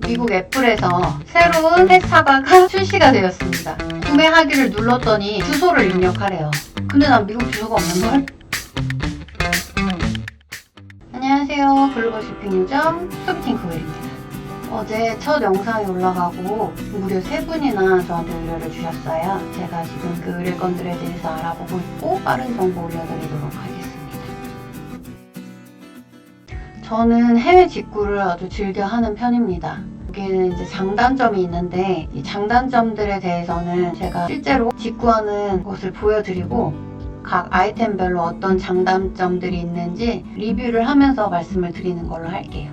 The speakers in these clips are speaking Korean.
미국 애플에서 새로운 햇사과가 출시가 되었습니다. 구매하기를 눌렀더니 주소를 입력하래요. 근데 난 미국 주소가 없는걸? 안녕하세요. 글로벌 쇼핑 요정 소비팅크웰입니다. 어제 첫 영상이 올라가고 무려 3분이나 저한테 의뢰를 주셨어요. 제가 지금 그 의뢰건들에 대해서 알아보고 있고 빠른 정보 올려드리도록 하겠습니다. 저는 해외 직구를 아주 즐겨 하는 편입니다. 여기에는 이제 장단점이 있는데 이 장단점들에 대해서는 제가 실제로 직구하는 곳을 보여드리고 각 아이템별로 어떤 장단점들이 있는지 리뷰를 하면서 말씀을 드리는 걸로 할게요.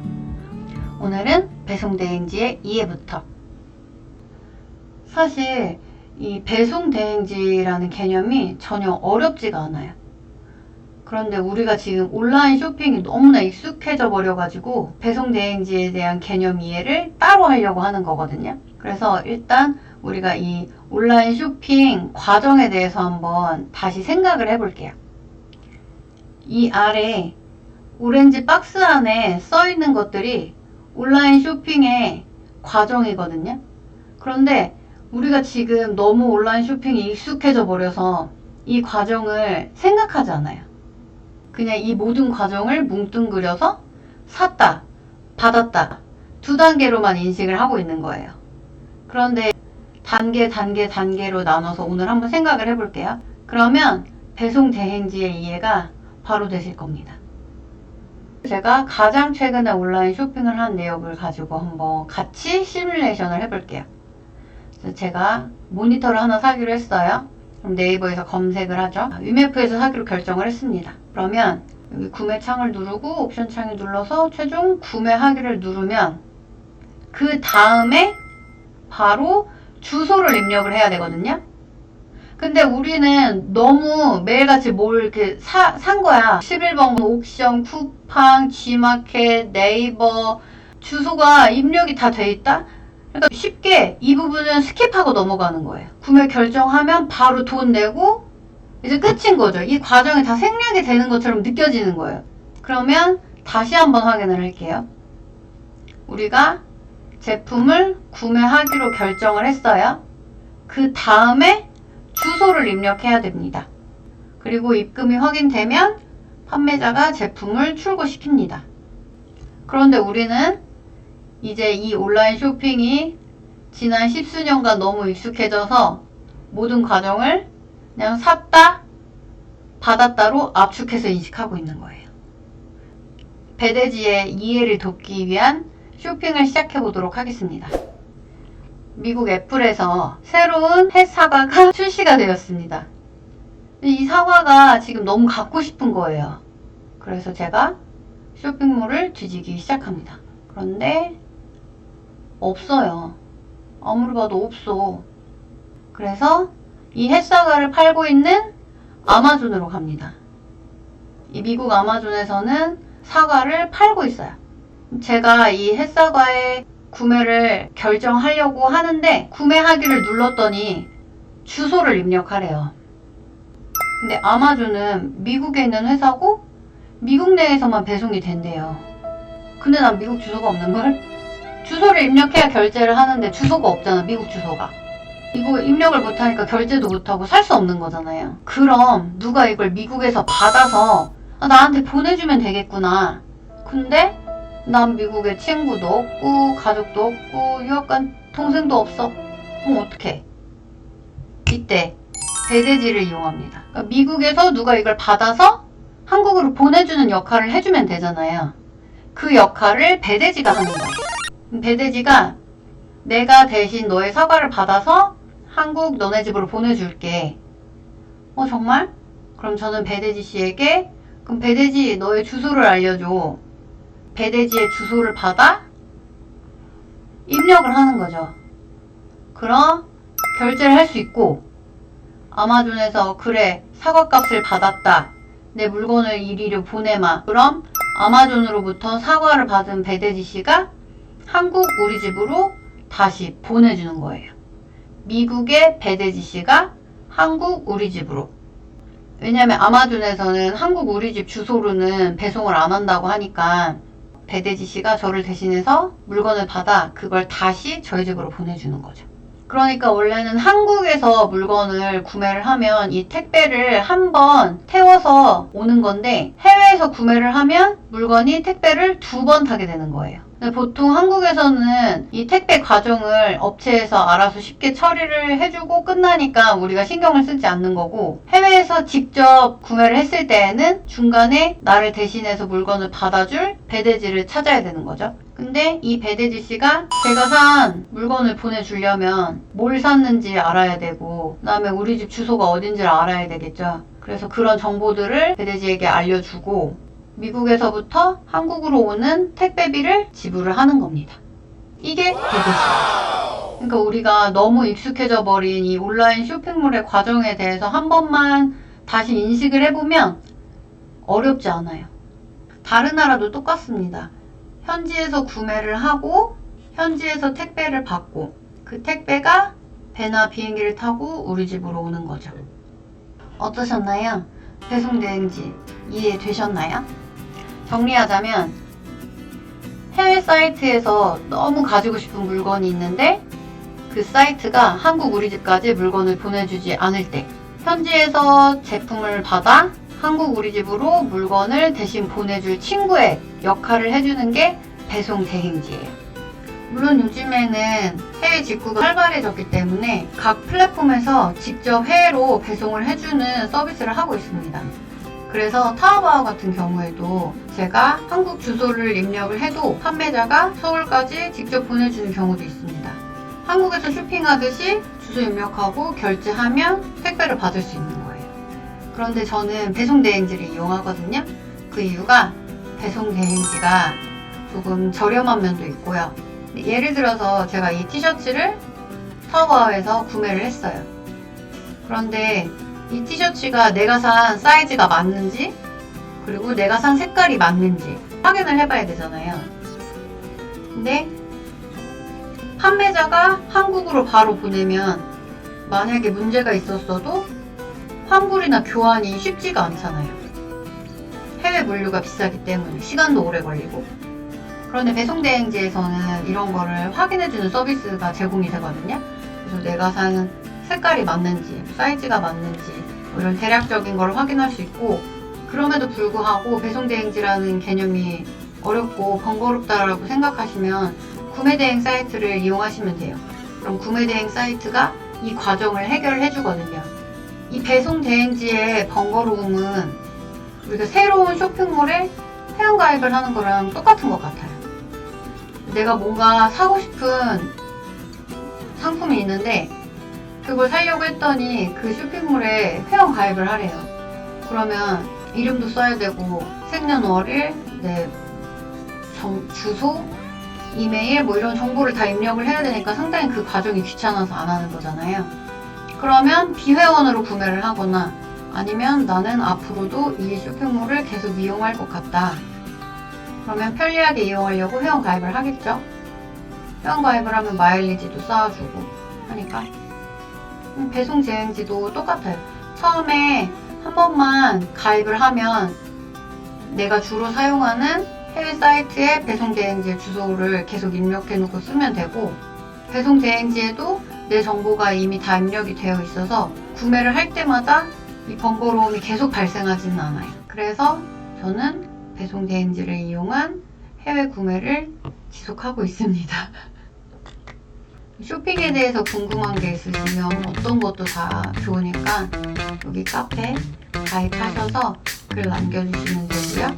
오늘은 배송대행지의 이해부터. 사실 이 배송대행지라는 개념이 전혀 어렵지가 않아요. 그런데 우리가 지금 온라인 쇼핑이 너무나 익숙해져 버려가지고 배송대행지에 대한 개념 이해를 따로 하려고 하는 거거든요. 그래서 일단 우리가 이 온라인 쇼핑 과정에 대해서 한번 다시 생각을 해볼게요. 이 아래 오렌지 박스 안에 써 있는 것들이 온라인 쇼핑의 과정이거든요. 그런데 우리가 지금 너무 온라인 쇼핑이 익숙해져 버려서 이 과정을 생각하지 않아요. 그냥 이 모든 과정을 뭉뚱그려서 샀다, 받았다 2단계로만 인식을 하고 있는 거예요. 그런데 단계로 나눠서 오늘 한번 생각을 해볼게요. 그러면 배송 대행지의 이해가 바로 되실 겁니다. 제가 가장 최근에 온라인 쇼핑을 한 내역을 가지고 한번 같이 시뮬레이션을 해볼게요. 그래서 제가 모니터를 하나 사기로 했어요. 그럼 네이버에서 검색을 하죠. 위메프에서 사기로 결정을 했습니다. 그러면 여기 구매 창을 누르고 옵션 창을 눌러서 최종 구매하기를 누르면 그 다음에 바로 주소를 입력을 해야 되거든요. 근데 우리는 너무 매일같이 뭘 이렇게 산 거야. 11번 옥션, 쿠팡, G마켓, 네이버 주소가 입력이 다 돼 있다? 그러니까 쉽게 이 부분은 스킵하고 넘어가는 거예요. 구매 결정하면 바로 돈 내고 이제 끝인 거죠. 이 과정이 다 생략이 되는 것처럼 느껴지는 거예요. 그러면 다시 한번 확인을 할게요. 우리가 제품을 구매하기로 결정을 했어요. 그 다음에 주소를 입력해야 됩니다. 그리고 입금이 확인되면 판매자가 제품을 출고시킵니다. 그런데 우리는 이제 이 온라인 쇼핑이 지난 10수년간 너무 익숙해져서 모든 과정을 그냥 샀다, 받았다로 압축해서 인식하고 있는 거예요. 배대지의 이해를 돕기 위한 쇼핑을 시작해 보도록 하겠습니다. 미국 애플에서 새로운 햇사과가 출시가 되었습니다. 이 사과가 지금 너무 갖고 싶은 거예요. 그래서 제가 쇼핑몰을 뒤지기 시작합니다. 그런데 없어요. 아무리 봐도 없어. 그래서 이 햇사과를 팔고 있는 아마존으로 갑니다. 이 미국 아마존에서는 사과를 팔고 있어요. 제가 이 햇사과의 구매를 결정하려고 하는데 구매하기를 눌렀더니 주소를 입력하래요. 근데 아마존은 미국에 있는 회사고 미국 내에서만 배송이 된대요. 근데 난 미국 주소가 없는걸? 주소를 입력해야 결제를 하는데 주소가 없잖아, 미국 주소가. 이거 입력을 못하니까 결제도 못하고 살 수 없는 거잖아요. 그럼 누가 이걸 미국에서 받아서 나한테 보내주면 되겠구나. 근데 난 미국에 친구도 없고 가족도 없고 유학간 동생도 없어. 그럼 어떡해? 이때 배대지를 이용합니다. 그러니까 미국에서 누가 이걸 받아서 한국으로 보내주는 역할을 해주면 되잖아요. 그 역할을 배대지가 하는 거예요. 배대지가 내가 대신 너의 사과를 받아서 한국 너네 집으로 보내줄게. 정말? 그럼 저는 배대지 씨에게 그럼 배대지 너의 주소를 알려줘. 배대지의 주소를 받아 입력을 하는 거죠. 그럼 결제를 할 수 있고 아마존에서 그래 사과값을 받았다. 내 물건을 이리로 보내마. 그럼 아마존으로부터 사과를 받은 배대지 씨가 한국 우리 집으로 다시 보내주는 거예요. 미국의 배대지 씨가 한국 우리 집으로. 왜냐면 아마존에서는 한국 우리 집 주소로는 배송을 안 한다고 하니까 배대지 씨가 저를 대신해서 물건을 받아 그걸 다시 저희 집으로 보내주는 거죠. 그러니까 원래는 한국에서 물건을 구매를 하면 이 택배를 한 번 태워서 오는 건데 해외에서 구매를 하면 물건이 택배를 2번 타게 되는 거예요. 근데 보통 한국에서는 이 택배 과정을 업체에서 알아서 쉽게 처리를 해주고 끝나니까 우리가 신경을 쓰지 않는 거고, 해외에서 직접 구매를 했을 때에는 중간에 나를 대신해서 물건을 받아줄 배대지를 찾아야 되는 거죠. 근데 이 배대지 씨가 제가 산 물건을 보내주려면 뭘 샀는지 알아야 되고, 그 다음에 우리 집 주소가 어딘지를 알아야 되겠죠. 그래서 그런 정보들을 배대지에게 알려주고 미국에서부터 한국으로 오는 택배비를 지불을 하는 겁니다. 이게 배대지. 그러니까 우리가 너무 익숙해져 버린 이 온라인 쇼핑몰의 과정에 대해서 한 번만 다시 인식을 해보면 어렵지 않아요. 다른 나라도 똑같습니다. 현지에서 구매를 하고 현지에서 택배를 받고 그 택배가 배나 비행기를 타고 우리 집으로 오는 거죠. 어떠셨나요? 배송대행지 이해되셨나요? 정리하자면 해외 사이트에서 너무 가지고 싶은 물건이 있는데 그 사이트가 한국 우리 집까지 물건을 보내주지 않을 때, 현지에서 제품을 받아 한국 우리 집으로 물건을 대신 보내줄 친구의 역할을 해주는 게 배송 대행지예요. 물론 요즘에는 해외 직구가 활발해졌기 때문에 각 플랫폼에서 직접 해외로 배송을 해주는 서비스를 하고 있습니다. 그래서 타오바오 같은 경우에도 제가 한국 주소를 입력을 해도 판매자가 서울까지 직접 보내주는 경우도 있습니다. 한국에서 쇼핑하듯이 주소 입력하고 결제하면 택배를 받을 수 있는 거예요. 그런데 저는 배송 대행지를 이용하거든요. 그 이유가 배송 대행지가 조금 저렴한 면도 있고요. 예를 들어서 제가 이 티셔츠를 타오바오에서 구매를 했어요. 그런데 이 티셔츠가 내가 산 사이즈가 맞는지, 그리고 내가 산 색깔이 맞는지 확인을 해봐야 되잖아요. 근데 판매자가 한국으로 바로 보내면 만약에 문제가 있었어도 환불이나 교환이 쉽지가 않잖아요. 해외 물류가 비싸기 때문에 시간도 오래 걸리고. 그런데 배송대행지에서는 이런 거를 확인해주는 서비스가 제공이 되거든요. 그래서 내가 산 색깔이 맞는지, 사이즈가 맞는지 이런 대략적인 걸 확인할 수 있고, 그럼에도 불구하고 배송대행지라는 개념이 어렵고 번거롭다라고 생각하시면 구매대행 사이트를 이용하시면 돼요. 그럼 구매대행 사이트가 이 과정을 해결해 주거든요. 이 배송대행지의 번거로움은 우리가 새로운 쇼핑몰에 회원가입을 하는 거랑 똑같은 것 같아요. 내가 뭔가 사고 싶은 상품이 있는데 그걸 사려고 했더니 그 쇼핑몰에 회원가입을 하래요. 그러면 이름도 써야 되고 생년월일, 내 주소, 이메일 뭐 이런 정보를 다 입력을 해야 되니까 상당히 그 과정이 귀찮아서 안 하는 거잖아요. 그러면 비회원으로 구매를 하거나 아니면 나는 앞으로도 이 쇼핑몰을 계속 이용할 것 같다. 그러면 편리하게 이용하려고 회원가입을 하겠죠. 회원가입을 하면 마일리지도 쌓아주고 하니까. 배송대행지도 똑같아요. 처음에 한 번만 가입을 하면 내가 주로 사용하는 해외 사이트에 배송대행지 주소를 계속 입력해놓고 쓰면 되고, 배송대행지에도 내 정보가 이미 다 입력이 되어 있어서 구매를 할 때마다 이 번거로움이 계속 발생하지는 않아요. 그래서 저는 배송대행지를 이용한 해외 구매를 지속하고 있습니다. 쇼핑에 대해서 궁금한 게 있으시면 어떤 것도 다 좋으니까 여기 카페 가입하셔서 글 남겨주시면 되고요.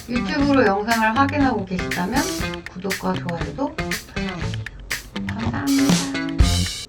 유튜브로 영상을 확인하고 계시다면 구독과 좋아요도 부탁드립니다. 감사합니다.